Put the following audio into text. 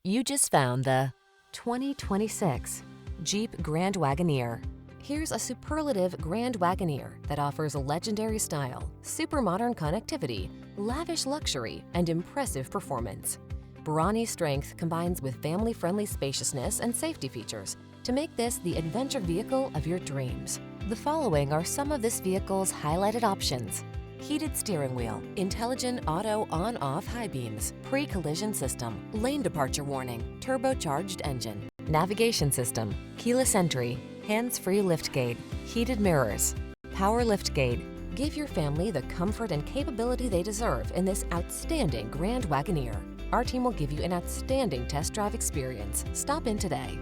You just found the 2026 Jeep Grand Wagoneer. Here's a superlative Grand Wagoneer that offers legendary style, super modern connectivity, lavish luxury, and impressive performance. Brawny strength combines with family-friendly spaciousness and safety features to make this the adventure vehicle of your dreams. The following are some of this vehicle's highlighted options: heated steering wheel, intelligent auto on-off high beams, pre-collision system, lane departure warning, turbocharged engine, navigation system, keyless entry, hands-free liftgate, heated mirrors, power liftgate. Give your family the comfort and capability they deserve in this outstanding Grand Wagoneer. Our team will give you an outstanding test drive experience. Stop in today.